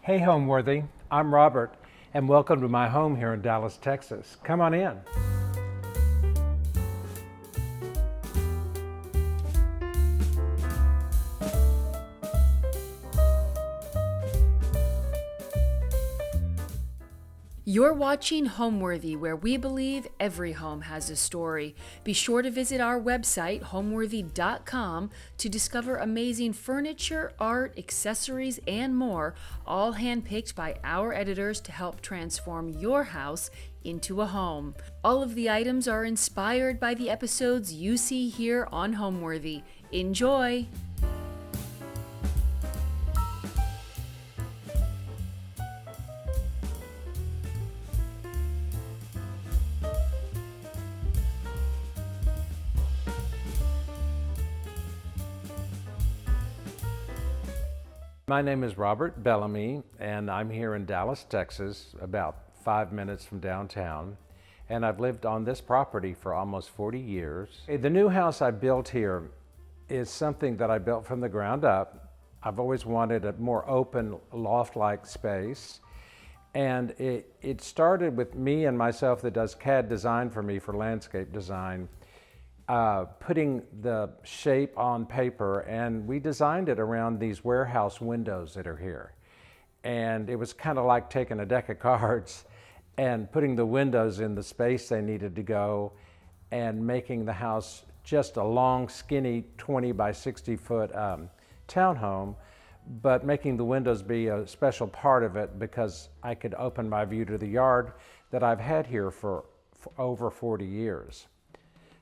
Hey Homeworthy, I'm Robert, and welcome to my home here in Dallas, Texas. Come on in. You're watching Homeworthy, where we believe every home has a story. Be sure to visit our website, homeworthy.com, to discover amazing furniture, art, accessories, and more, all handpicked by our editors to help transform your house into a home. All of the items are inspired by the episodes you see here on Homeworthy. Enjoy! My name is Robert Bellamy, and I'm here in Dallas, Texas, about 5 minutes from downtown. And I've lived on this property for almost 40 years. The new house I built here is something that I built from the ground up. I've always wanted a more open, loft-like space. And it started with me and myself that does CAD design for me for landscape design, putting the shape on paper, and we designed it around these warehouse windows that are here. And it was kind of like taking a deck of cards and putting the windows in the space they needed to go and making the house just a long, skinny 20 by 60 foot townhome, but making the windows be a special part of it because I could open my view to the yard that I've had here for over 40 years.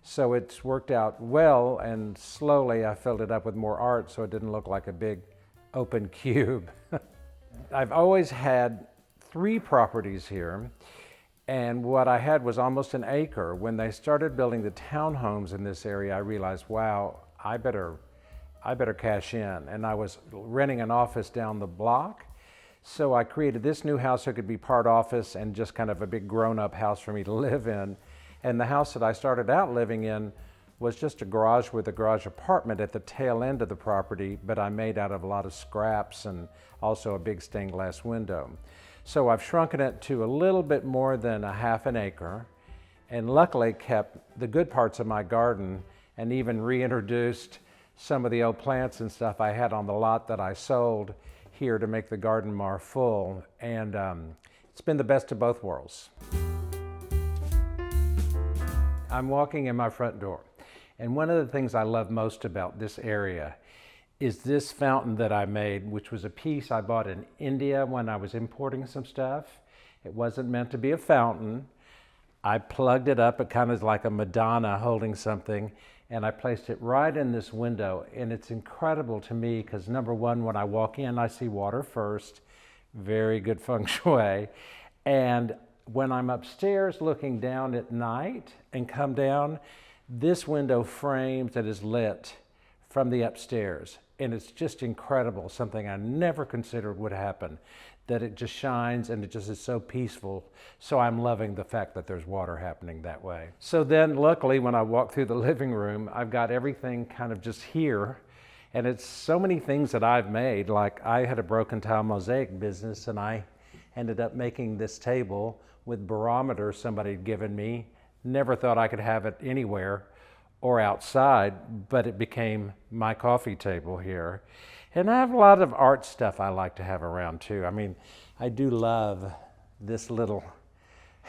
So it's worked out well, and slowly I filled it up with more art so it didn't look like a big open cube. I've always had 3 properties here, and what I had was almost an acre. When they started building the townhomes in this area, I realized, wow, I better cash in. And I was renting an office down the block, so I created this new house so it could be part office and just kind of a big grown-up house for me to live in. And the house that I started out living in was just a garage with a garage apartment at the tail end of the property, but I made out of a lot of scraps and also a big stained glass window. So I've shrunken it to a little bit more than a half an acre, and luckily kept the good parts of my garden and even reintroduced some of the old plants and stuff I had on the lot that I sold here to make the garden more full. And it's been the best of both worlds. I'm walking in my front door, and one of the things I love most about this area is this fountain that I made, which was a piece I bought in India when I was importing some stuff. It wasn't meant to be a fountain. I plugged it up, it kind of like a Madonna holding something, and I placed it right in this window. And it's incredible to me because, number one, when I walk in, I see water first, very good feng shui. And when I'm upstairs looking down at night and come down, this window frames and is lit from the upstairs. And it's just incredible, something I never considered would happen, that it just shines and it just is so peaceful. So I'm loving the fact that there's water happening that way. So then luckily when I walk through the living room, I've got everything kind of just here. And it's so many things that I've made. Like I had a broken tile mosaic business, and I ended up making this table with barometer somebody had given me. Never thought I could have it anywhere or outside, but it became my coffee table here. And I have a lot of art stuff I like to have around too. I mean, I do love this little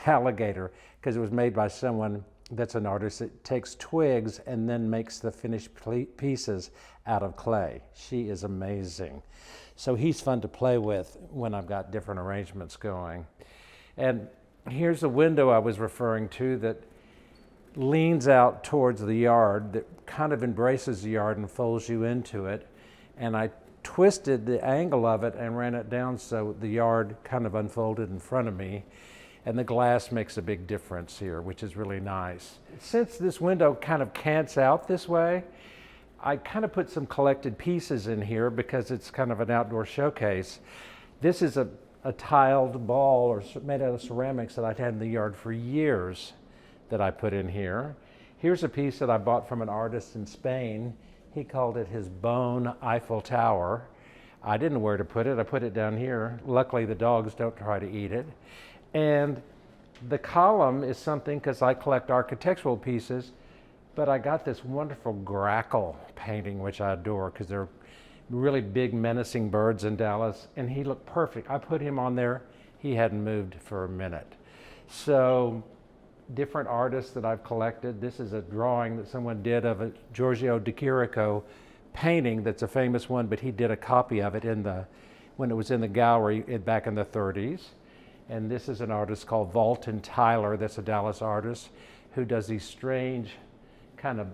alligator because it was made by someone that's an artist that takes twigs and then makes the finished pieces out of clay. She is amazing. So he's fun to play with when I've got different arrangements going. And here's a window I was referring to that leans out towards the yard, that kind of embraces the yard and folds you into it. And I twisted the angle of it and ran it down so the yard kind of unfolded in front of me. And the glass makes a big difference here, which is really nice. Since this window kind of cants out this way, I kind of put some collected pieces in here because it's kind of an outdoor showcase. This is a tiled ball or made out of ceramics that I'd had in the yard for years that I put in here. Here's a piece that I bought from an artist in Spain. He called it his bone Eiffel Tower. I didn't know where to put it. I put it down here. Luckily, the dogs don't try to eat it. And the column is something, because I collect architectural pieces, but I got this wonderful grackle painting, which I adore, because they're really big, menacing birds in Dallas, and he looked perfect. I put him on there. He hadn't moved for a minute. So different artists that I've collected. This is a drawing that someone did of a Giorgio de Chirico painting that's a famous one, but he did a copy of it when it was in the gallery back in the 30s. And this is an artist called Valton Tyler, that's a Dallas artist, who does these strange kind of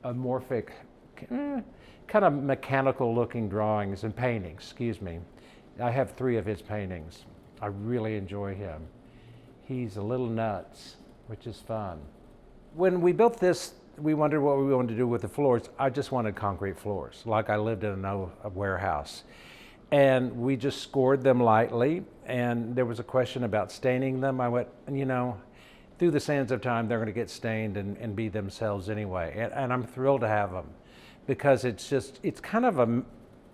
amorphic, kind of mechanical looking drawings and paintings, excuse me. I have 3 of his paintings. I really enjoy him. He's a little nuts, which is fun. When we built this, we wondered what we wanted to do with the floors. I just wanted concrete floors, like I lived in a warehouse. And we just scored them lightly, and there was a question about staining them. I went, through the sands of time, they're going to get stained and be themselves anyway. And I'm thrilled to have them, because it's kind of a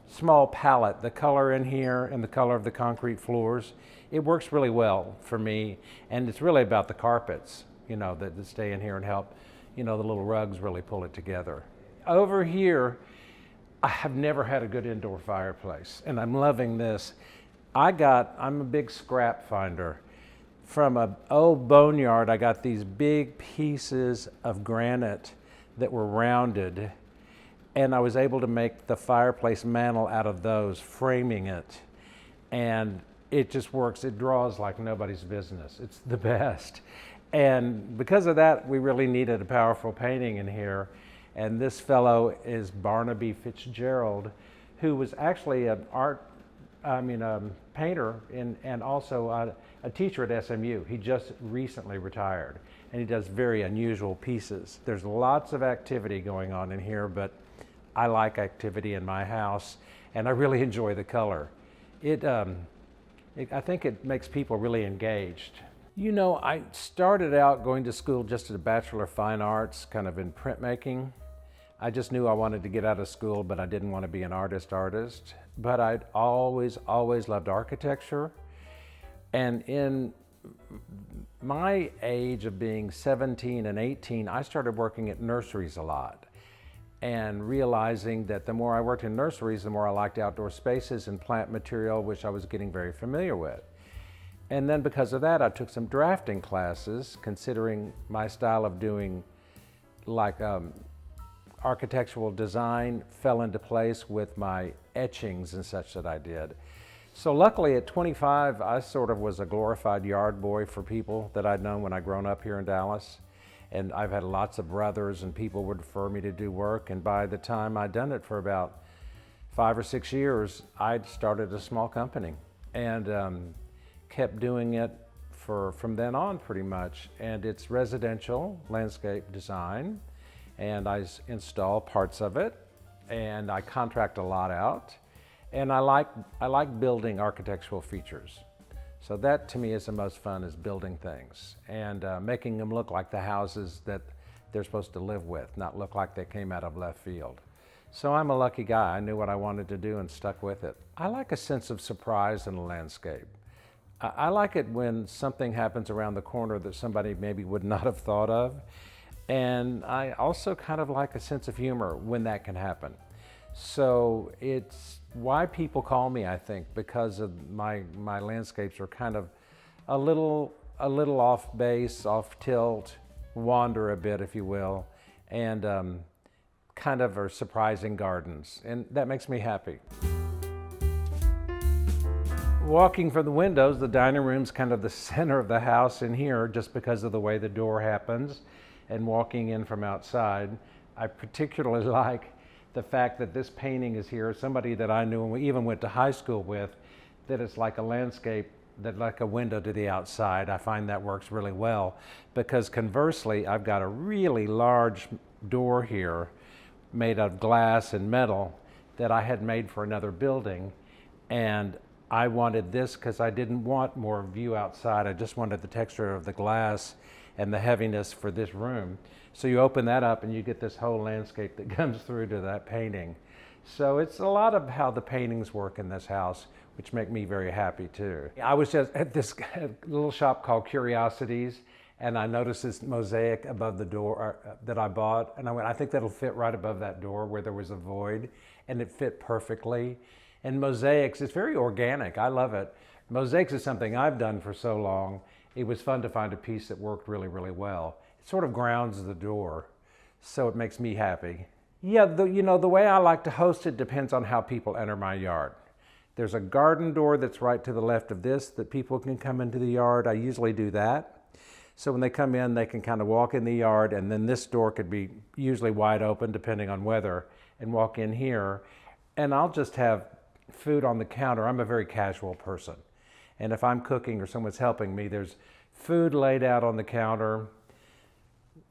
small palette. The color in here and the color of the concrete floors, it works really well for me. And it's really about the carpets, that stay in here and help, the little rugs really pull it together. Over here, I have never had a good indoor fireplace, and I'm loving this. I'm a big scrap finder. From an old boneyard, I got these big pieces of granite that were rounded, and I was able to make the fireplace mantle out of those, framing it. And it just works. It draws like nobody's business. It's the best. And because of that, we really needed a powerful painting in here. And this fellow is Barnaby Fitzgerald, who was actually a painter and also a teacher at SMU. He just recently retired, and he does very unusual pieces. There's lots of activity going on in here, but I like activity in my house, and I really enjoy the color. I think it makes people really engaged. I started out going to school just at a Bachelor of Fine Arts, kind of in printmaking. I just knew I wanted to get out of school, but I didn't want to be an artist. But I'd always loved architecture. And in my age of being 17 and 18, I started working at nurseries a lot, and realizing that the more I worked in nurseries, the more I liked outdoor spaces and plant material, which I was getting very familiar with. And then because of that, I took some drafting classes, considering my style of doing architectural design fell into place with my etchings and such that I did. So luckily at 25, I sort of was a glorified yard boy for people that I'd known when I'd grown up here in Dallas. And I've had lots of brothers, and people would refer me to do work. And by the time I'd done it for about 5 or 6 years, I'd started a small company and kept doing it from then on pretty much. And it's residential landscape design. And I install parts of it, and I contract a lot out, and I like building architectural features. So that to me is the most fun, is building things and making them look like the houses that they're supposed to live with, not look like they came out of left field. So I'm a lucky guy. I knew what I wanted to do and stuck with it. I like a sense of surprise in a landscape. I like it when something happens around the corner that somebody maybe would not have thought of. And I also kind of like a sense of humor when that can happen. So it's why people call me, I think, because of my landscapes are kind of a little off base, off tilt, wander a bit, if you will, and kind of are surprising gardens. And that makes me happy. Walking from the windows, the dining room's kind of the center of the house in here, just because of the way the door happens. And walking in from outside, I particularly like the fact that this painting is here. Somebody that I knew and we even went to high school with, that it's like a landscape, that like a window to the outside. I find that works really well, because conversely, I've got a really large door here made of glass and metal that I had made for another building. And I wanted this because I didn't want more view outside. I just wanted the texture of the glass and the heaviness for this room. So you open that up and you get this whole landscape that comes through to that painting. So it's a lot of how the paintings work in this house, which make me very happy too. I was just at this little shop called Curiosities, and I noticed this mosaic above the door that I bought, and I went, I think that'll fit right above that door where there was a void, and it fit perfectly. And mosaics, it's very organic. I love it. Mosaics is something I've done for so long. It was fun to find a piece that worked really, really well. It sort of grounds the door, so it makes me happy. Yeah, the way I like to host it depends on how people enter my yard. There's a garden door that's right to the left of this that people can come into the yard. I usually do that. So when they come in, they can kind of walk in the yard, and then this door could be usually wide open depending on weather, and walk in here. And I'll just have food on the counter. I'm a very casual person. And if I'm cooking or someone's helping me, there's food laid out on the counter,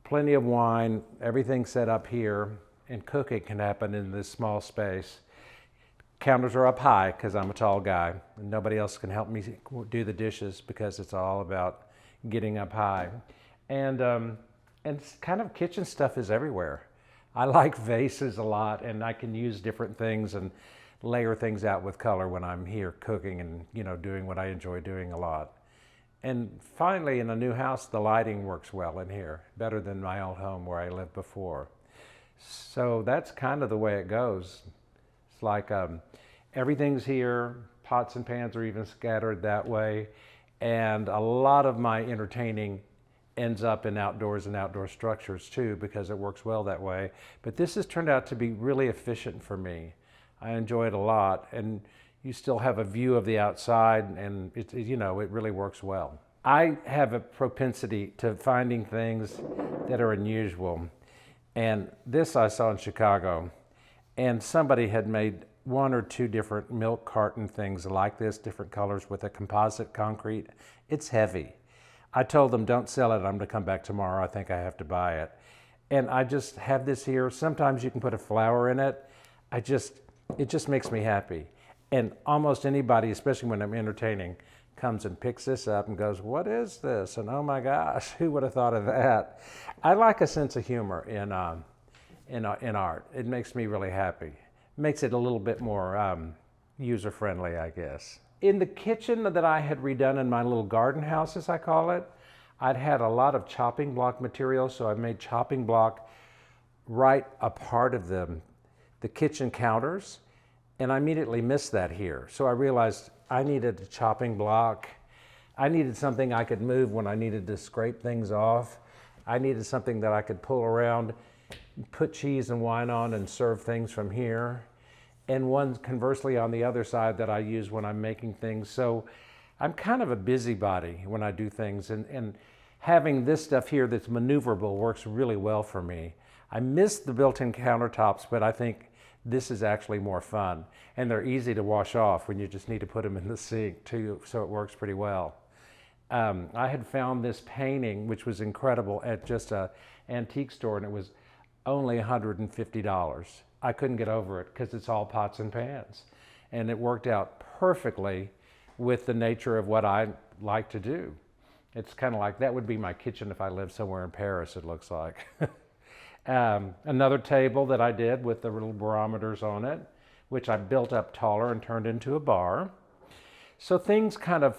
plenty of wine, everything set up here, and cooking can happen in this small space. Counters are up high because I'm a tall guy, and nobody else can help me do the dishes because it's all about getting up high. And kind of kitchen stuff is everywhere. I like vases a lot, and I can use different things and layer things out with color when I'm here cooking and doing what I enjoy doing a lot. And finally, in a new house, the lighting works well in here, better than my old home where I lived before. So that's kind of the way it goes. It's like everything's here, pots and pans are even scattered that way, and a lot of my entertaining ends up in outdoors and outdoor structures too, because it works well that way. But this has turned out to be really efficient for me. I enjoy it a lot, and you still have a view of the outside, and it really works well. I have a propensity to finding things that are unusual, and this I saw in Chicago, and somebody had made one or two different milk carton things like this, different colors with a composite concrete. It's heavy. I told them, don't sell it, I'm gonna come back tomorrow, I think I have to buy it. And I just have this here. Sometimes you can put a flower in it. It just makes me happy. And almost anybody, especially when I'm entertaining, comes and picks this up and goes, what is this? And oh my gosh, who would have thought of that? I like a sense of humor in art. It makes me really happy. Makes it a little bit more user-friendly, I guess. In the kitchen that I had redone in my little garden house, as I call it, I'd had a lot of chopping block material, so I made chopping block right a part of the kitchen counters, and I immediately missed that here. So I realized I needed a chopping block. I needed something I could move when I needed to scrape things off. I needed something that I could pull around, put cheese and wine on, and serve things from here. And one conversely on the other side that I use when I'm making things. So I'm kind of a busybody when I do things, and having this stuff here that's maneuverable works really well for me. I miss the built-in countertops, but I think this is actually more fun. And they're easy to wash off when you just need to put them in the sink too, so it works pretty well. I had found this painting, which was incredible, at just an antique store, and it was only $150. I couldn't get over it because it's all pots and pans. And it worked out perfectly with the nature of what I like to do. It's kind of like, that would be my kitchen if I lived somewhere in Paris, it looks like. Another table that I did with the little barometers on it, which I built up taller and turned into a bar. So things kind of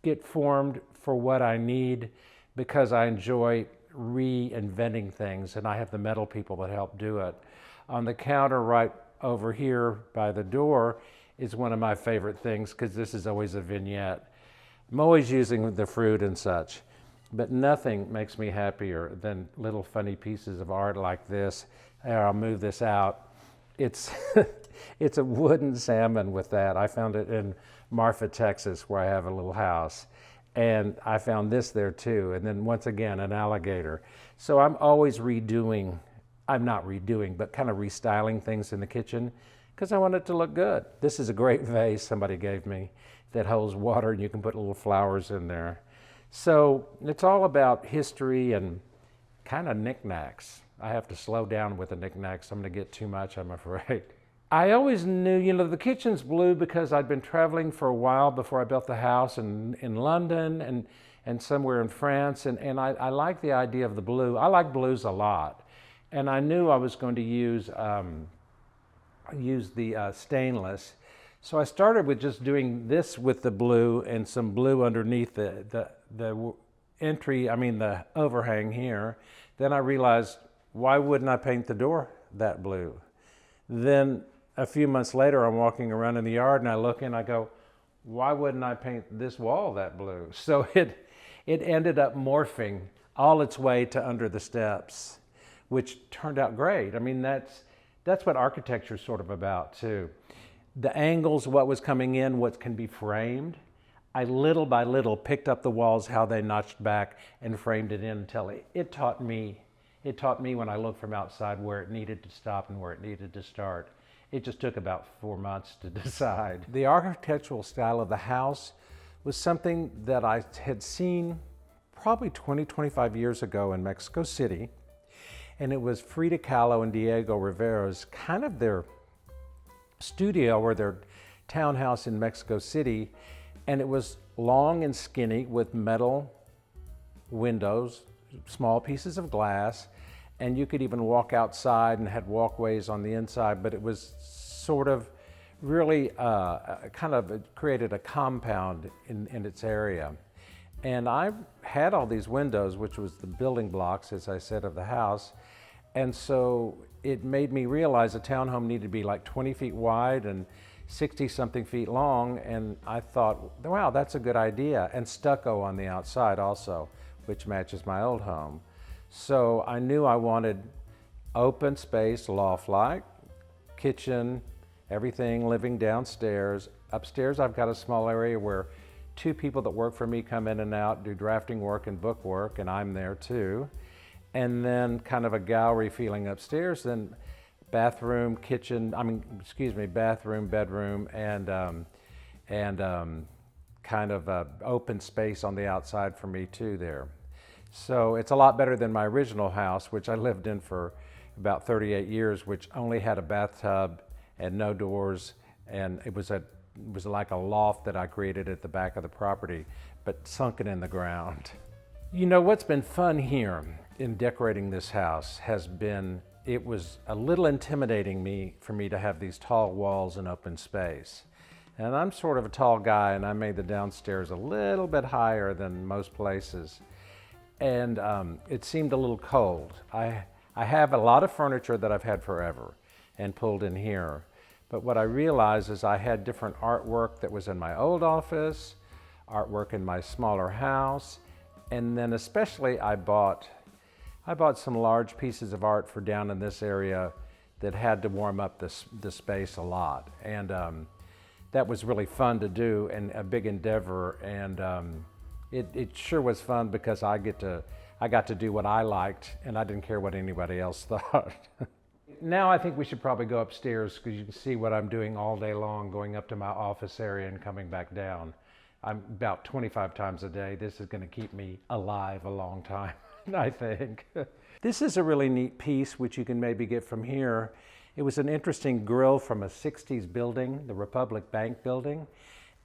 get formed for what I need because I enjoy reinventing things, and I have the metal people that help do it. On the counter right over here by the door is one of my favorite things because this is always a vignette. I'm always using the fruit and such, but nothing makes me happier than little funny pieces of art like this. I'll move this out. It's, it's a wooden salmon with that. I found it in Marfa, Texas, where I have a little house. And I found this there too. And then once again, an alligator. So I'm always redoing, I'm not redoing, but kind of restyling things in the kitchen because I want it to look good. This is a great vase somebody gave me that holds water, and you can put little flowers in there. So it's all about history and kind of knickknacks. I have to slow down with the knickknacks. I'm going to get too much, I'm afraid. I always knew, the kitchen's blue because I'd been traveling for a while before I built the house in London and somewhere in France, and I like the idea of the blue. I like blues a lot, and I knew I was going to use use the stainless. So I started with just doing this with the blue and some blue underneath the overhang here. Then I realized, why wouldn't I paint the door that blue? Then a few months later, I'm walking around in the yard and I look and I go, why wouldn't I paint this wall that blue? So it ended up morphing all its way to under the steps, which turned out great. I mean, that's what architecture is sort of about too. The angles, what was coming in, what can be framed. I little by little picked up the walls, how they notched back, and framed it in until it taught me when I looked from outside where it needed to stop and where it needed to start. It just took about 4 months to decide. The architectural style of the house was something that I had seen probably 20, 25 years ago in Mexico City. And it was Frida Kahlo and Diego Rivera's kind of their studio or their townhouse in Mexico City. And it was long and skinny with metal windows, small pieces of glass, and you could even walk outside and had walkways on the inside, but it was sort of really created a compound in its area. And I had all these windows, which was the building blocks, as I said, of the house. And so it made me realize a townhome needed to be like 20 feet wide and 60-something feet long. And I thought, wow, that's a good idea. And stucco on the outside also, which matches my old home. So I knew I wanted open space, loft-like, kitchen, everything living downstairs. Upstairs, I've got a small area where 2 people that work for me come in and out, do drafting work and book work, and I'm there too. And then kind of a gallery feeling upstairs, then bathroom, bathroom, bedroom, and kind of open space on the outside for me too there. So it's a lot better than my original house, which I lived in for about 38 years, which only had a bathtub and no doors, and it was like a loft that I created at the back of the property, but sunken in the ground. You know, what's been fun here in decorating this house has been, it was a little intimidating for me to have these tall walls and open space. And I'm sort of a tall guy, and I made the downstairs a little bit higher than most places. And it seemed a little cold. I have a lot of furniture that I've had forever and pulled in here. But what I realized is I had different artwork that was in my old office, artwork in my smaller house, and then especially I bought some large pieces of art for down in this area that had to warm up the space a lot. And that was really fun to do and a big endeavor. And it sure was fun because I got to do what I liked, and I didn't care what anybody else thought. Now I think we should probably go upstairs because you can see what I'm doing all day long, going up to my office area and coming back down. I'm about 25 times a day. This is going to keep me alive a long time, I think. This is a really neat piece, which you can maybe get from here. It was an interesting grill from a 60s building, the Republic Bank building.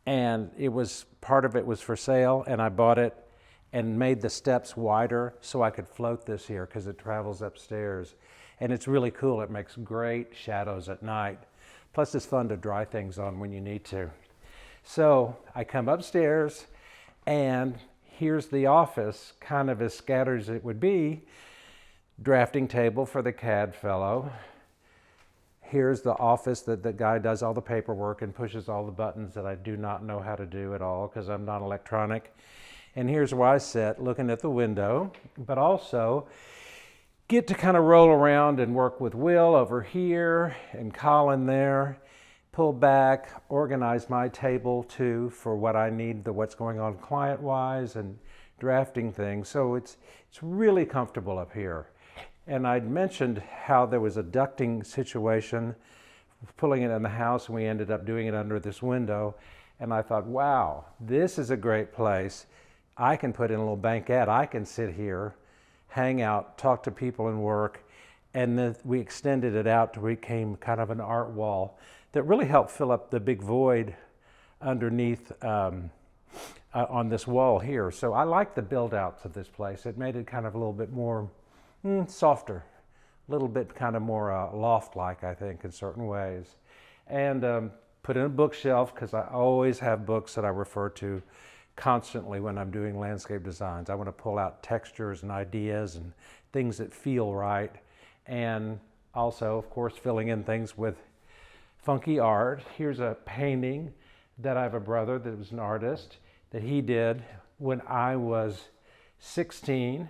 And part of it was for sale, and I bought it and made the steps wider so I could float this here because it travels upstairs. And it's really cool. It makes great shadows at night. Plus it's fun to dry things on when you need to. So I come upstairs, and here's the office, kind of as scattered as it would be. Drafting table for the CAD fellow. Here's the office that the guy does all the paperwork and pushes all the buttons that I do not know how to do at all because I'm not electronic. And here's where I sit looking at the window, but also get to kind of roll around and work with Will over here and Colin there, pull back, organize my table too for what I need, what's going on client-wise and drafting things. So it's really comfortable up here. And I'd mentioned how there was a ducting situation, pulling it in the house, and we ended up doing it under this window. And I thought, wow, this is a great place. I can put in a little banquette. I can sit here, hang out, talk to people and work. And then we extended it out to became kind of an art wall that really helped fill up the big void underneath on this wall here. So I like the build outs of this place. It made it kind of a little bit more softer, little bit kind of more loft-like, I think, in certain ways. And put in a bookshelf because I always have books that I refer to constantly when I'm doing landscape designs. I want to pull out textures and ideas and things that feel right. And also, of course, filling in things with funky art. Here's a painting that I have a brother that was an artist that he did when I was 16,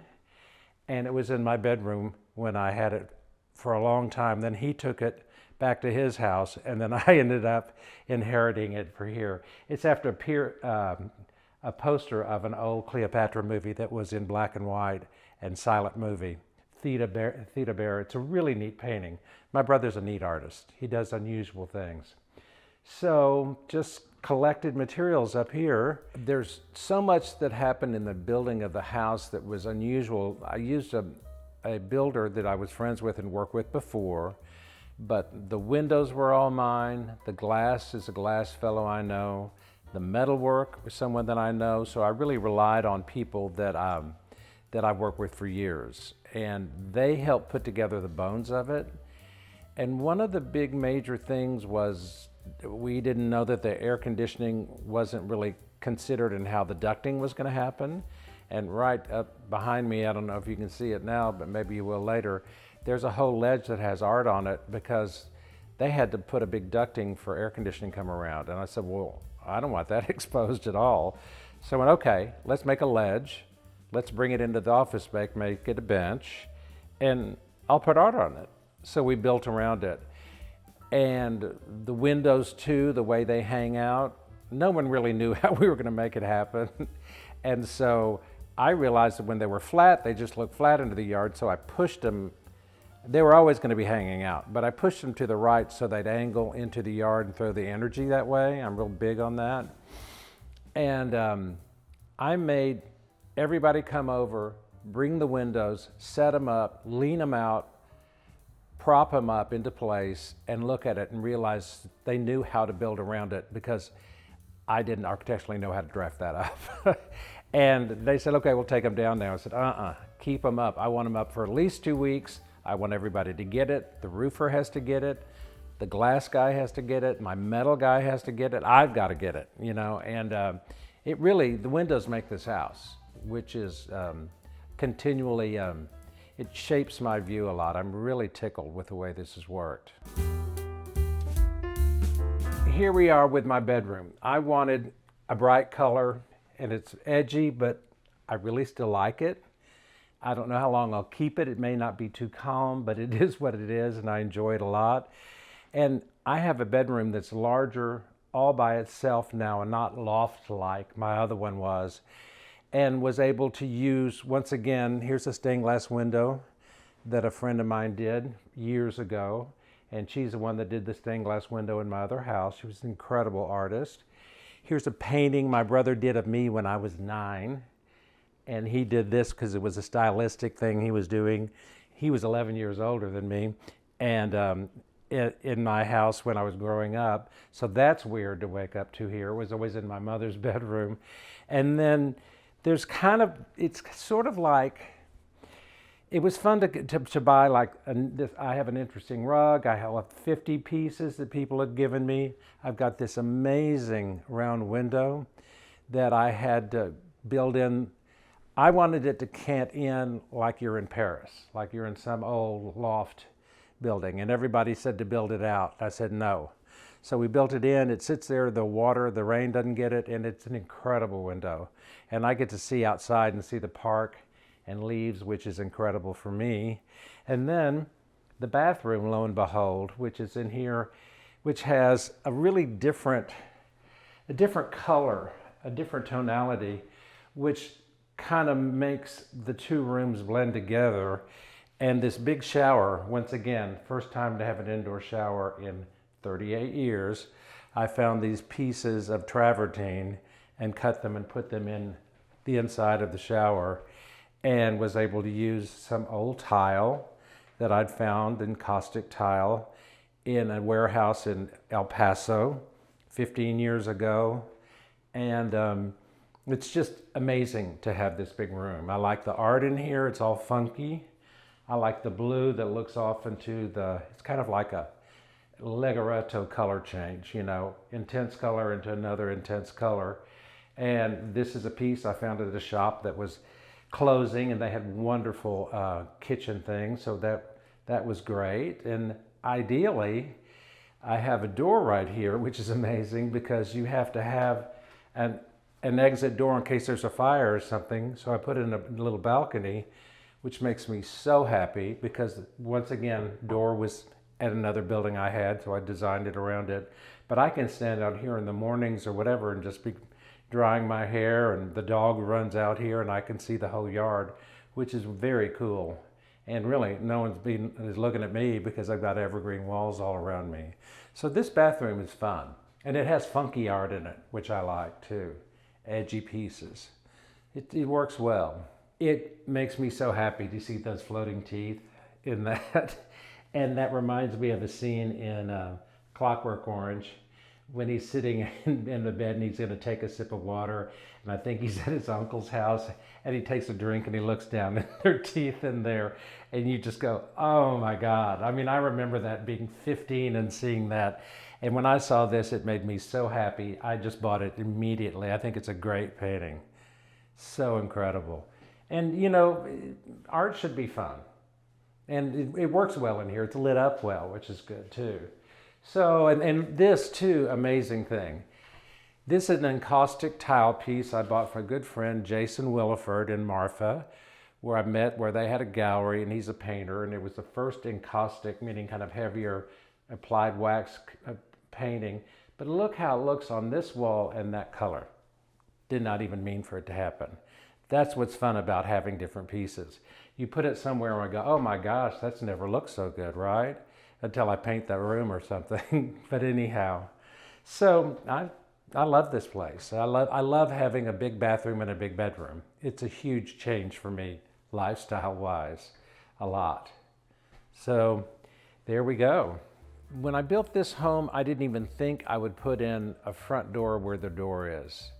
and it was in my bedroom when I had it for a long time. Then he took it back to his house, and then I ended up inheriting it for here. It's after a poster of an old Cleopatra movie that was in black and white and silent movie, Theta Bear. It's a really neat painting. My brother's a neat artist. He does unusual things. So just collected materials up here. There's so much that happened in the building of the house that was unusual. I used a builder that I was friends with and worked with before, but the windows were all mine. The glass is a glass fellow I know. The metalwork was someone that I know. So I really relied on people that I've worked with for years, and they helped put together the bones of it. And one of the big major things was we didn't know that the air conditioning wasn't really considered in how the ducting was going to happen. And right up behind me, I don't know if you can see it now, but maybe you will later, there's a whole ledge that has art on it because they had to put a big ducting for air conditioning come around. And I said, well, I don't want that exposed at all. So I went, okay, let's make a ledge. Let's bring it into the office space, make it a bench, and I'll put art on it. So we built around it. And the windows too, the way they hang out, no one really knew how we were going to make it happen. And so I realized that when they were flat, they just looked flat into the yard, so I pushed them. They were always going to be hanging out, but I pushed them to the right so they'd angle into the yard and throw the energy that way. I'm real big on that. And I made everybody come over, bring the windows, set them up, lean them out, prop them up into place, and look at it and realize they knew how to build around it because I didn't architecturally know how to draft that up. And they said, okay, we'll take them down now. I said, keep them up. I want them up for at least 2 weeks. I want everybody to get it. The roofer has to get it. The glass guy has to get it. My metal guy has to get it. I've got to get it, you know. And it really, the windows make this house, which is continually, it shapes my view a lot. I'm really tickled with the way this has worked. Here we are with my bedroom. I wanted a bright color, and it's edgy, but I really still like it. I don't know how long I'll keep it. It may not be too calm, but it is what it is, and I enjoy it a lot. And I have a bedroom that's larger all by itself now and not loft-like my other one was, and was able to use, once again, here's a stained glass window that a friend of mine did years ago, and she's the one that did the stained glass window in my other house. She was an incredible artist. Here's a painting my brother did of me when I was 9. And he did this because it was a stylistic thing he was doing. He was 11 years older than me, and in my house when I was growing up. So that's weird to wake up to here. It was always in my mother's bedroom. And then there's kind of, it's sort of like, it was fun to buy, like, I have an interesting rug. I have 50 pieces that people had given me. I've got this amazing round window that I had to build in. I wanted it to cant in like you're in Paris, like you're in some old loft building, and everybody said to build it out. I said no. So we built it in. It sits there, the water, the rain doesn't get it, and it's an incredible window. And I get to see outside and see the park and leaves, which is incredible for me. And then the bathroom, lo and behold, which is in here, which has a really different color, a different tonality, which kind of makes the two rooms blend together. And this big shower, once again, first time to have an indoor shower in 38 years. I found these pieces of travertine and cut them and put them in the inside of the shower, and was able to use some old tile that I'd found in caustic tile in a warehouse in El Paso 15 years ago. And it's just amazing to have this big room. I like the art in here. It's all funky. I like the blue that looks off into it's kind of like a Legaretto color change, you know, intense color into another intense color. And this is a piece I found at a shop that was closing, and they had wonderful kitchen things, so that was great. And ideally, I have a door right here, which is amazing because you have to have an exit door in case there's a fire or something. So I put in a little balcony, which makes me so happy because, once again, door was at another building I had, so I designed it around it. But I can stand out here in the mornings or whatever and just be drying my hair, and the dog runs out here and I can see the whole yard, which is very cool. And really, no one's is looking at me because I've got evergreen walls all around me. So this bathroom is fun. And it has funky art in it, which I like too. Edgy pieces. It works well. It makes me so happy to see those floating teeth in that. And that reminds me of a scene in Clockwork Orange when he's sitting in the bed and he's going to take a sip of water. And I think he's at his uncle's house and he takes a drink and he looks down and there are teeth in there. And you just go, oh my God. I mean, I remember that being 15 and seeing that. And when I saw this, it made me so happy. I just bought it immediately. I think it's a great painting. So incredible. And you know, art should be fun. And it works well in here. It's lit up well, which is good too. So, and this too, amazing thing. This is an encaustic tile piece I bought from a good friend, Jason Williford in Marfa, where I met, where they had a gallery, and he's a painter, and it was the first encaustic, meaning kind of heavier applied wax painting. But look how it looks on this wall and that color. Did not even mean for it to happen. That's what's fun about having different pieces. You put it somewhere and I go, oh my gosh, that's never looked so good, right? Until I paint that room or something. But anyhow, so I love this place. I love having a big bathroom and a big bedroom. It's a huge change for me, lifestyle-wise, a lot. So there we go. When I built this home, I didn't even think I would put in a front door where the door is.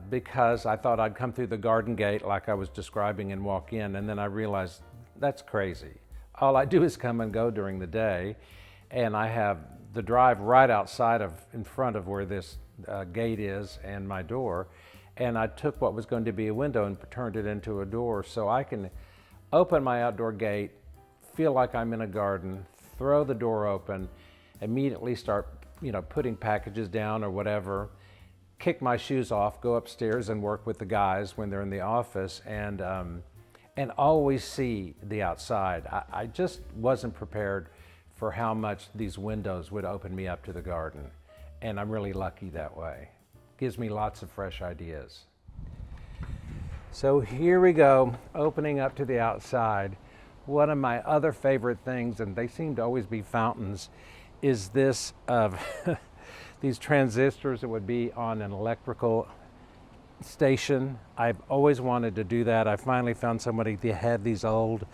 Because I thought I'd come through the garden gate like I was describing and walk in, and then I realized that's crazy. All I do is come and go during the day, and I have the drive right outside in front of where this gate is and my door, and I took what was going to be a window and turned it into a door so I can open my outdoor gate, feel like I'm in a garden, throw the door open, immediately start, you know, putting packages down or whatever, kick my shoes off, go upstairs and work with the guys when they're in the office, and always see the outside. I just wasn't prepared for how much these windows would open me up to the garden, and I'm really lucky that way. Gives me lots of fresh ideas. So here we go, opening up to the outside. One of my other favorite things, and they seem to always be fountains, is this of these transistors that would be on an electrical station. I've always wanted to do that. I finally found somebody that had these old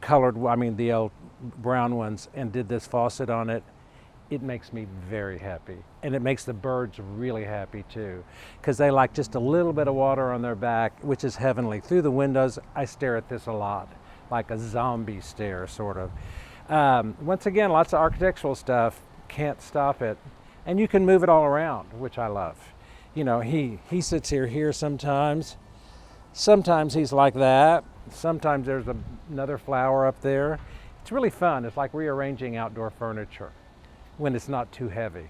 the old brown ones, and did this faucet on it. It makes me very happy. And it makes the birds really happy too, because they like just a little bit of water on their back, which is heavenly. Through the windows, I stare at this a lot, like a zombie stare, sort of. Once again, lots of architectural stuff, can't stop it. And you can move it all around, which I love. You know, he sits here sometimes. Sometimes he's like that. Sometimes there's another flower up there. It's really fun. It's like rearranging outdoor furniture when it's not too heavy.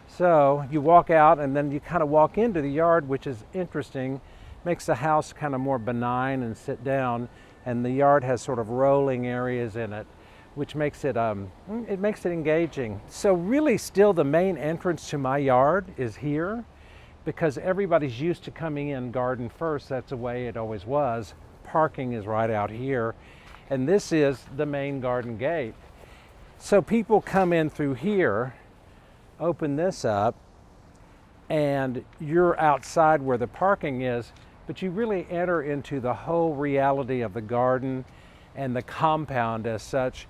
So you walk out and then you kind of walk into the yard, which is interesting. Makes the house kind of more benign and sit down. And the yard has sort of rolling areas in it, which makes it engaging. So really still the main entrance to my yard is here, because everybody's used to coming in garden first. That's the way it always was. Parking is right out here. And this is the main garden gate. So people come in through here, open this up, and you're outside where the parking is, but you really enter into the whole reality of the garden and the compound as such.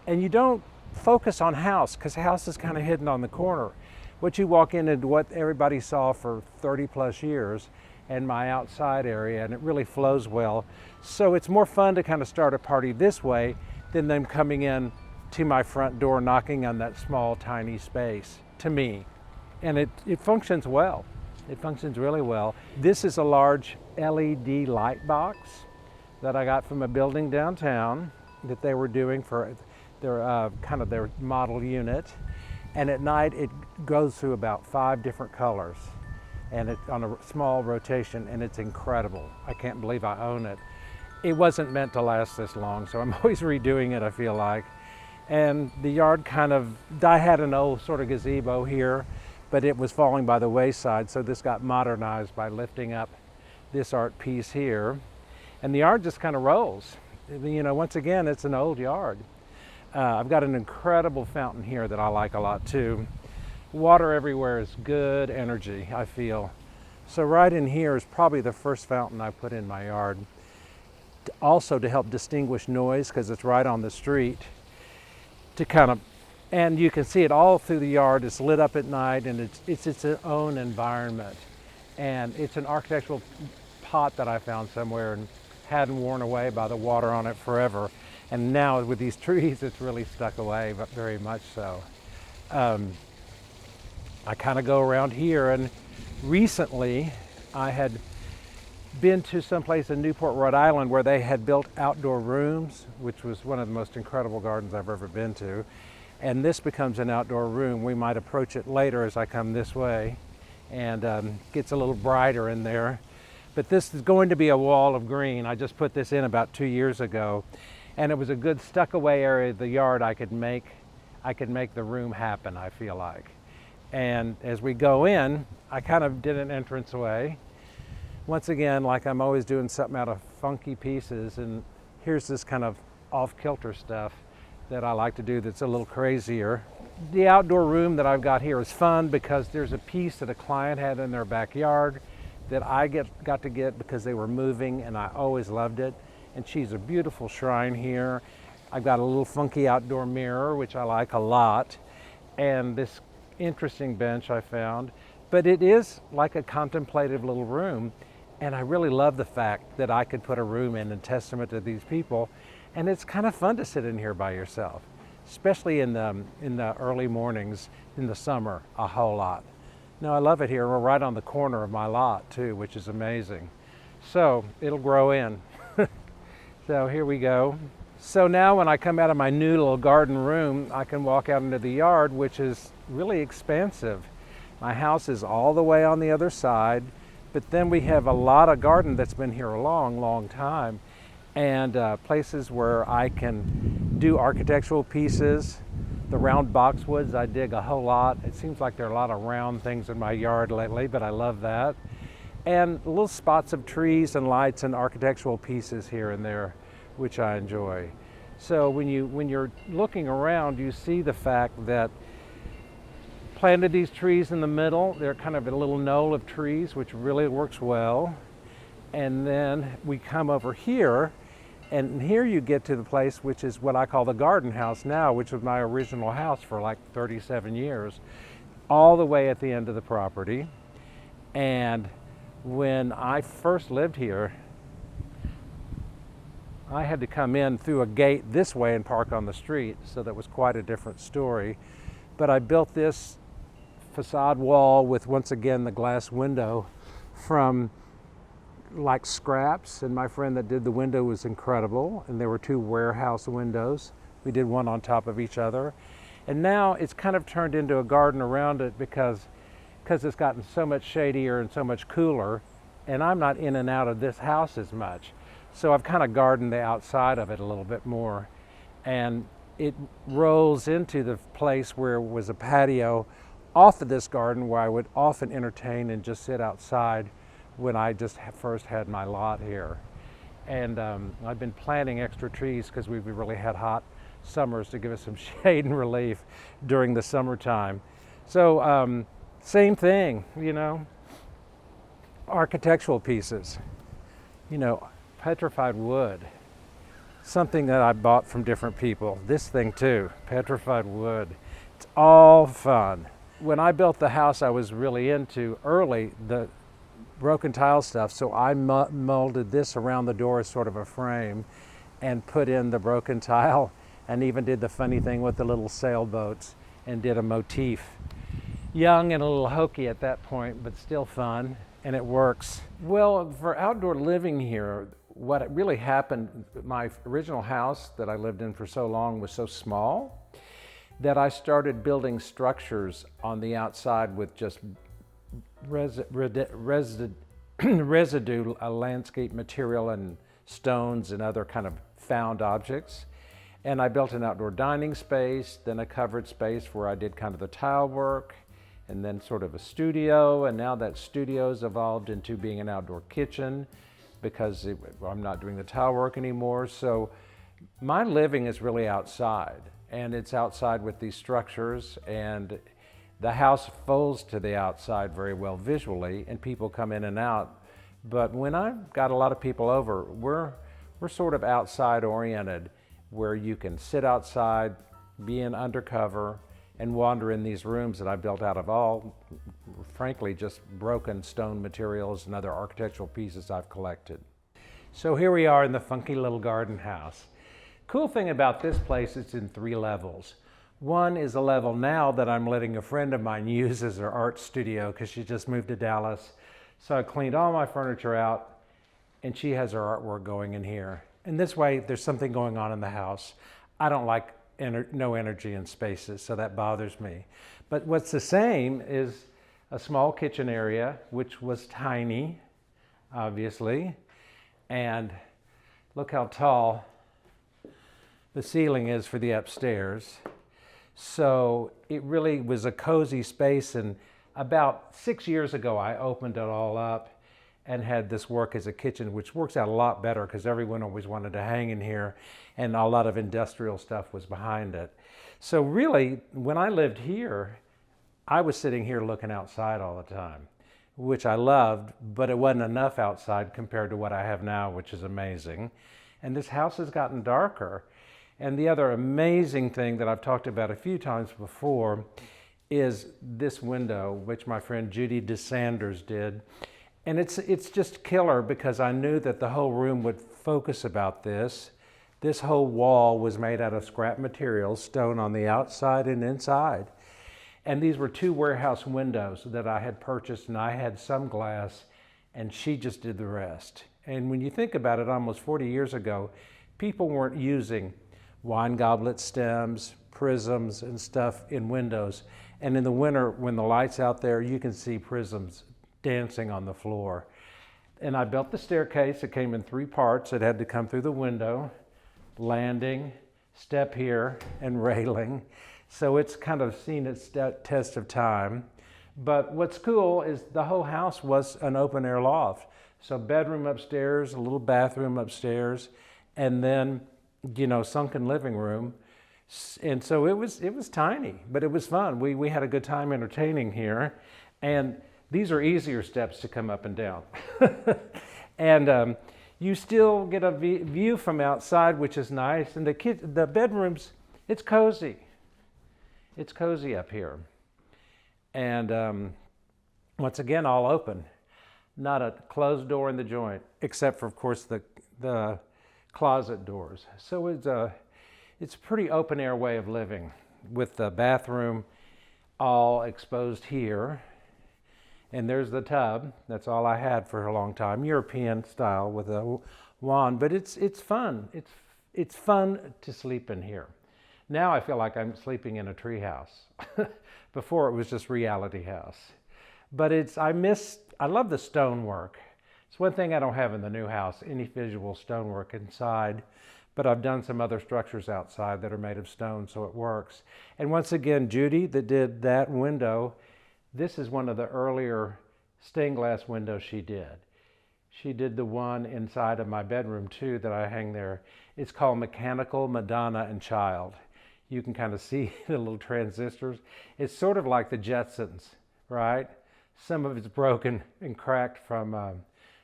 And you don't focus on house, because house is kind of hidden on the corner. What you walk into what everybody saw for 30 plus years, and my outside area, and it really flows well. So it's more fun to kind of start a party this way than them coming in to my front door, knocking on that small, tiny space, to me. And it functions well. It functions really well. This is a large LED light box that I got from a building downtown that they were doing for their kind of their model unit. And at night it goes through about 5 different colors, and it's on a small rotation, and it's incredible. I can't believe I own it. It wasn't meant to last this long, so I'm always redoing it, I feel like. And the yard I had an old sort of gazebo here, but it was falling by the wayside, so this got modernized by lifting up this art piece here. And the yard just kind of rolls. You know, once again, it's an old yard. I've got an incredible fountain here that I like a lot too. Water everywhere is good energy, I feel. So right in here is probably the first fountain I put in my yard. Also to help distinguish noise, because it's right on the street. And you can see it all through the yard. It's lit up at night, and it's its own environment. And it's an architectural pot that I found somewhere and hadn't worn away by the water on it forever. And now with these trees, it's really stuck away, but very much so. I kind of go around here, and recently I had been to someplace in Newport, Rhode Island, where they had built outdoor rooms, which was one of the most incredible gardens I've ever been to. And this becomes an outdoor room. We might approach it later as I come this way, and gets a little brighter in there. But this is going to be a wall of green. I just put this in about 2 years ago, and it was a good stuck away area of the yard. I could make the room happen, I feel like. And as we go in, I kind of did an entranceway. Once again, like I'm always doing something out of funky pieces, and here's this kind of off-kilter stuff that I like to do that's a little crazier. The outdoor room that I've got here is fun because there's a piece that a client had in their backyard that I got to get because they were moving, and I always loved it. And she's a beautiful shrine here. I've got a little funky outdoor mirror, which I like a lot, and this interesting bench I found. But it is like a contemplative little room, and I really love the fact that I could put a room in testament to these people. And it's kind of fun to sit in here by yourself, especially in the early mornings in the summer, a whole lot. No, I love it here. We're right on the corner of my lot too, which is amazing. So it'll grow in. So here we go. So now when I come out of my new little garden room, I can walk out into the yard, which is really expansive. My house is all the way on the other side, but then we have a lot of garden that's been here a long, long time, and places where I can do architectural pieces. The round boxwoods I dig a whole lot. It seems like there are a lot of round things in my yard lately, but I love that. And little spots of trees and lights and architectural pieces here and there, which I enjoy. So when you're looking around, you see the fact that planted these trees in the middle. They're kind of a little knoll of trees, which really works well. And then we come over here, and here you get to the place which is what I call the garden house now, which was my original house for like 37 years, all the way at the end of the property. And when I first lived here, I had to come in through a gate this way and park on the street, so that was quite a different story. But I built this facade wall with, once again, the glass window from like scraps, and my friend that did the window was incredible, and there were 2 warehouse windows. We did one on top of each other, and now it's kind of turned into a garden around it because it's gotten so much shadier and so much cooler, and I'm not in and out of this house as much. So I've kind of gardened the outside of it a little bit more, and it rolls into the place where was a patio off of this garden where I would often entertain and just sit outside when I just first had my lot here. And I've been planting extra trees because we've really had hot summers to give us some shade and relief during the summertime. So same thing, you know, architectural pieces, you know, petrified wood, something that I bought from different people. This thing too, petrified wood. It's all fun. When I built the house I was really into early, broken tile stuff, so I molded this around the door as sort of a frame and put in the broken tile, and even did the funny thing with the little sailboats and did a motif. Young and a little hokey at that point, but still fun, and it works. Well, for outdoor living here, what really happened, my original house that I lived in for so long was so small that I started building structures on the outside with just residue landscape material and stones and other kind of found objects. And I built an outdoor dining space, then a covered space where I did kind of the tile work, and then sort of a studio, and now that studio's evolved into being an outdoor kitchen because I'm not doing the tile work anymore. So my living is really outside, and it's outside with these structures, and the house folds to the outside very well visually, and people come in and out. But when I've got a lot of people over, we're sort of outside oriented, where you can sit outside, be in undercover, and wander in these rooms that I built out of all, frankly, just broken stone materials and other architectural pieces I've collected. So here we are in the funky little garden house. Cool thing about this place, it's in 3 levels. One is a level now that I'm letting a friend of mine use as her art studio because she just moved to Dallas. So I cleaned all my furniture out, and she has her artwork going in here. And this way, there's something going on in the house. I don't like no energy in spaces, so that bothers me. But what's the same is a small kitchen area, which was tiny, obviously. And look how tall the ceiling is for the upstairs. So it really was a cozy space, and about 6 years ago I opened it all up and had this work as a kitchen, which works out a lot better because everyone always wanted to hang in here, and a lot of industrial stuff was behind it. So really, when I lived here, I was sitting here looking outside all the time, which I loved, but it wasn't enough outside compared to what I have now, which is amazing. And this house has gotten darker. And the other amazing thing that I've talked about a few times before is this window, which my friend Judy DeSanders did. And it's just killer because I knew that the whole room would focus about this. This whole wall was made out of scrap materials, stone on the outside and inside. And these were 2 warehouse windows that I had purchased, and I had some glass, and she just did the rest. And when you think about it, almost 40 years ago, people weren't using wine goblet stems, prisms, and stuff in windows. And in the winter, when the light's out there, you can see prisms dancing on the floor. And I built the staircase. It came in 3 parts. It had to come through the window, landing, step here, and railing. So it's kind of seen its test of time. But what's cool is the whole house was an open air loft. So bedroom upstairs, a little bathroom upstairs, and then, sunken living room. And so it was tiny, but it was fun. We had a good time entertaining here. And these are easier steps to come up and down. And you still get a view from outside, which is nice. And the bedrooms, it's cozy. It's cozy up here. And once again, all open. Not a closed door in the joint, except for, of course, the closet doors. So it's a pretty open air way of living, with the bathroom all exposed here. And there's the tub. That's all I had for a long time, European style with a wand. But it's fun. It's fun to sleep in here. Now I feel like I'm sleeping in a tree house. Before it was just reality house. But I love the stonework. It's one thing I don't have in the new house, any visual stonework inside. But I've done some other structures outside that are made of stone, so it works. And once again, Judy that did that window, this is one of the earlier stained glass windows she did. She did the one inside of my bedroom too that I hang there. It's called Mechanical Madonna and Child. You can kind of see the little transistors. It's sort of like the Jetsons, right? Some of it's broken and cracked from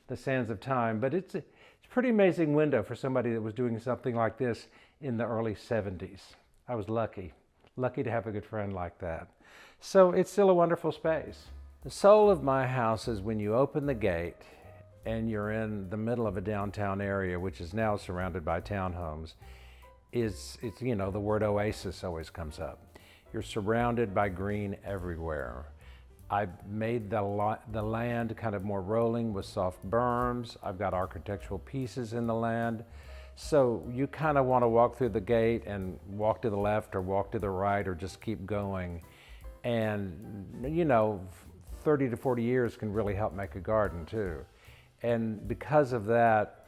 the sands of time, but it's a pretty amazing window for somebody that was doing something like this in the early 70s. I was lucky to have a good friend like that. So it's still a wonderful space. The soul of my house is when you open the gate and you're in the middle of a downtown area, which is now surrounded by townhomes. It's the word oasis always comes up. You're surrounded by green everywhere. I've made the land kind of more rolling with soft berms. I've got architectural pieces in the land. So you kind of want to walk through the gate and walk to the left or walk to the right or just keep going. And 30 to 40 years can really help make a garden too. And because of that,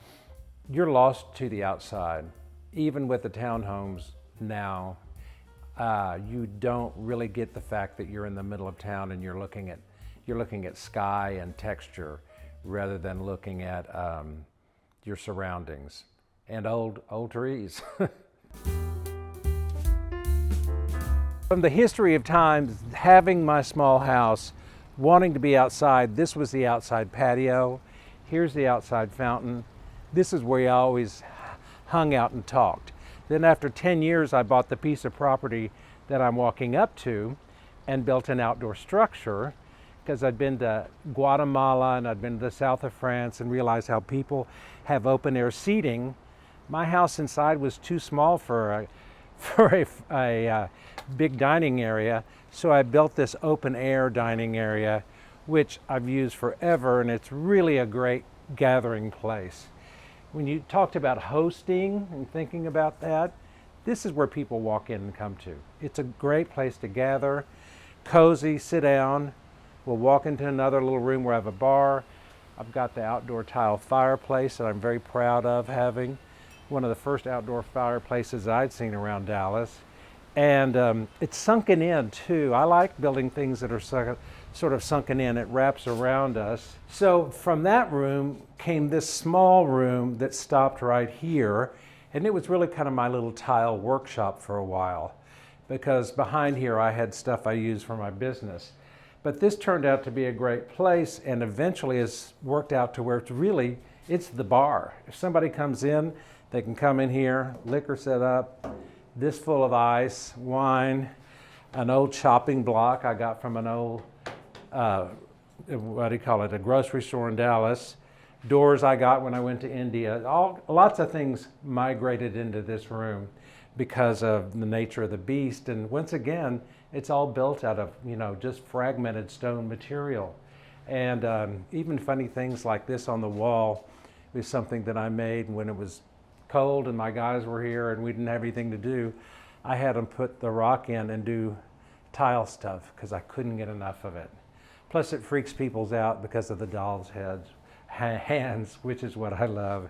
you're lost to the outside. Even with the townhomes now, you don't really get the fact that you're in the middle of town and you're looking at sky and texture rather than looking at your surroundings and old trees. From the history of time, having my small house, wanting to be outside, this was the outside patio. Here's the outside fountain. This is where I always hung out and talked. Then after 10 years, I bought the piece of property that I'm walking up to and built an outdoor structure because I'd been to Guatemala and I'd been to the south of France and realized how people have open air seating. My house inside was too small for a big dining area, so I built this open air dining area, which I've used forever, and it's really a great gathering place. When you talked about hosting and thinking about that, this is where people walk in and come to. It's a great place to gather, cozy, sit down. We'll walk into another little room where I have a bar. I've got the outdoor tile fireplace that I'm very proud of having. One of the first outdoor fireplaces I'd seen around Dallas. And it's sunken in too. I like building things that are sort of sunken in. It wraps around us. So from that room came this small room that stopped right here. And it was really kind of my little tile workshop for a while, because behind here I had stuff I used for my business. But this turned out to be a great place, and eventually it's worked out to where it's the bar. If somebody comes in, they can come in here, liquor set up, this full of ice, wine, an old chopping block I got from an old, a grocery store in Dallas. Doors I got when I went to India. Lots of things migrated into this room because of the nature of the beast. And once again, it's all built out of, just fragmented stone material. And even funny things like this on the wall is something that I made when it was cold and my guys were here and we didn't have anything to do. I had them put the rock in and do tile stuff because I couldn't get enough of it. Plus it freaks people out because of the doll's hands, which is what I love.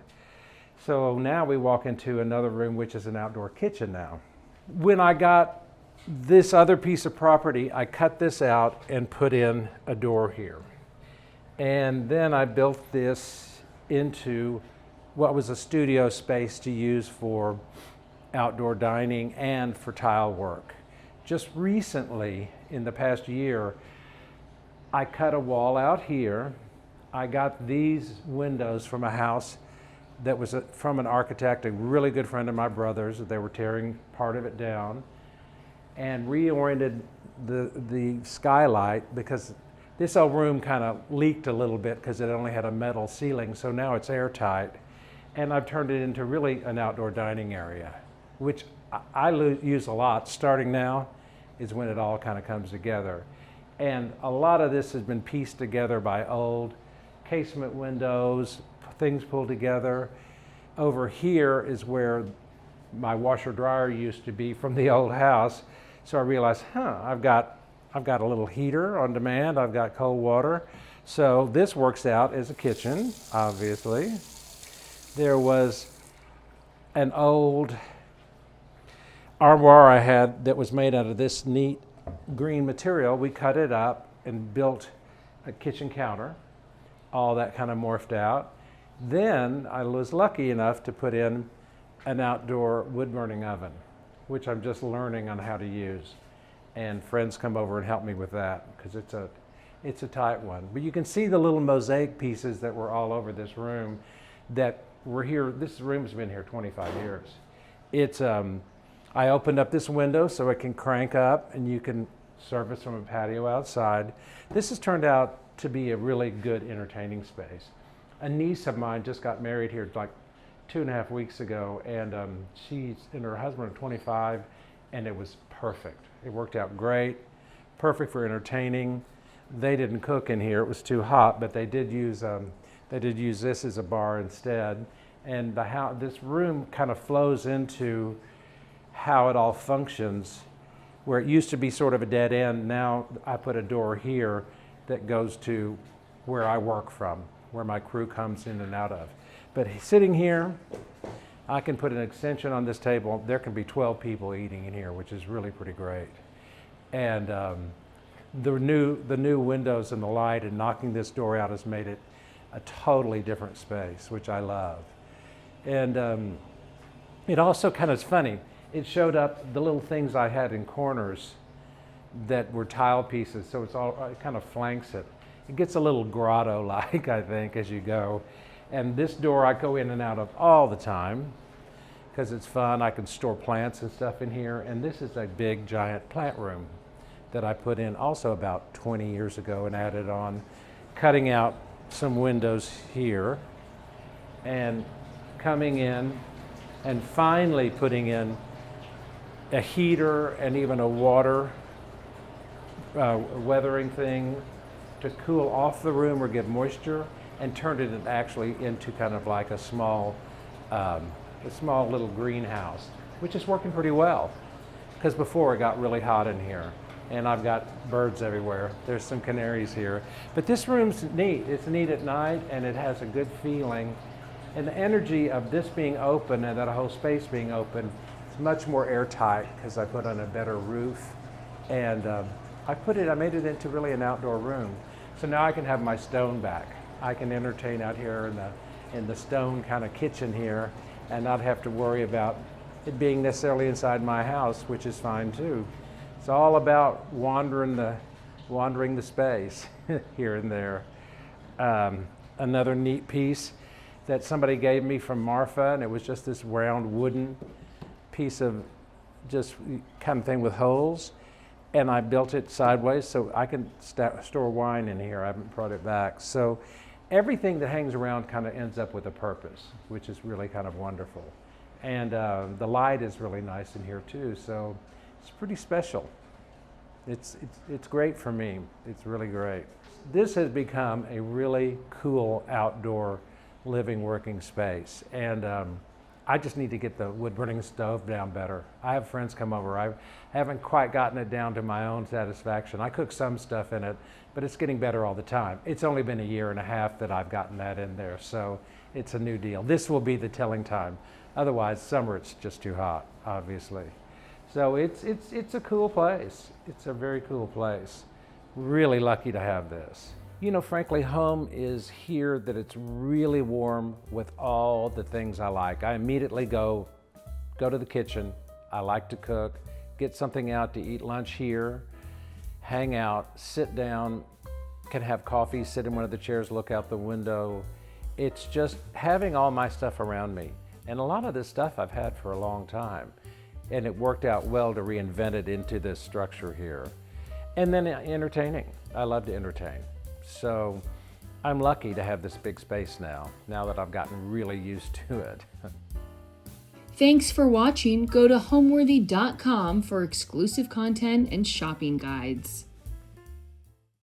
So now we walk into another room, which is an outdoor kitchen now. When I got this other piece of property, I cut this out and put in a door here. And then I built this into what was a studio space to use for outdoor dining and for tile work. Just recently, in the past year, I cut a wall out here. I got these windows from a house that was from an architect, a really good friend of my brother's. They were tearing part of it down and reoriented the skylight because this old room kind of leaked a little bit because it only had a metal ceiling, so now it's airtight. And I've turned it into really an outdoor dining area, which I use a lot. Starting now is when it all kind of comes together. And a lot of this has been pieced together by old casement windows, things pulled together. Over here is where my washer dryer used to be from the old house. So I realized, I've got a little heater on demand. I've got cold water. So this works out as a kitchen, obviously. There was an old armoire I had that was made out of this neat green material. We cut it up and built a kitchen counter. All that kind of morphed out. Then I was lucky enough to put in an outdoor wood burning oven, which I'm just learning on how to use. And friends come over and help me with that because it's a tight one. But you can see the little mosaic pieces that were all over this room that were here. This room's been here 25 years. I opened up this window so it can crank up and you can service from a patio outside. This has turned out to be a really good entertaining space. A niece of mine just got married here like 2.5 weeks ago, and she's and her husband are 25, and it was perfect. It worked out great, perfect for entertaining. They didn't cook in here; it was too hot, but they did use this as a bar instead. And this room kind of flows into how it all functions. Where it used to be sort of a dead end, now I put a door here that goes to where I work from, where my crew comes in and out of. But sitting here, I can put an extension on this table. There can be 12 people eating in here, which is really pretty great. And the new windows and the light and knocking this door out has made it a totally different space, which I love. And it also kind of is funny. It showed up the little things I had in corners that were tile pieces, so it kind of flanks it. It gets a little grotto-like, I think, as you go. And this door I go in and out of all the time because it's fun. I can store plants and stuff in here. And this is a big, giant plant room that I put in also about 20 years ago and added on, cutting out some windows here and coming in and finally putting in a heater and even a water weathering thing to cool off the room or give moisture, and turned it actually into kind of like a small little greenhouse, which is working pretty well. Because before it got really hot in here, and I've got birds everywhere. There's some canaries here, but this room's neat. It's neat at night, and it has a good feeling. And the energy of this being open and that whole space being open, it's much more airtight because I put on a better roof, and I made it into really an outdoor room. So now I can have my stone back. I can entertain out here in the stone kind of kitchen here, and not have to worry about it being necessarily inside my house, which is fine too. It's all about wandering the space here and there. Another neat piece that somebody gave me from Marfa, and it was just this round wooden piece of just kind of thing with holes, and I built it sideways so I can store wine in here. I haven't brought it back. So everything that hangs around kind of ends up with a purpose, which is really kind of wonderful. And the light is really nice in here too, so it's pretty special. It's great for me. It's really great. This has become a really cool outdoor living, working space. And I just need to get the wood burning stove down better. I have friends come over. I haven't quite gotten it down to my own satisfaction. I cook some stuff in it, but it's getting better all the time. It's only been 1.5 years that I've gotten that in there, so it's a new deal. This will be the telling time. Otherwise, summer it's just too hot, obviously. So it's a cool place. It's a very cool place. Really lucky to have this. You know, frankly, home is here that it's really warm with all the things I like. I immediately go to the kitchen. I like to cook, get something out to eat lunch here, hang out, sit down, can have coffee, sit in one of the chairs, look out the window. It's just having all my stuff around me. And a lot of this stuff I've had for a long time. And it worked out well to reinvent it into this structure here. And then entertaining. I love to entertain. So I'm lucky to have this big space now that I've gotten really used to it. Thanks for watching. Go to homeworthy.com for exclusive content and shopping guides.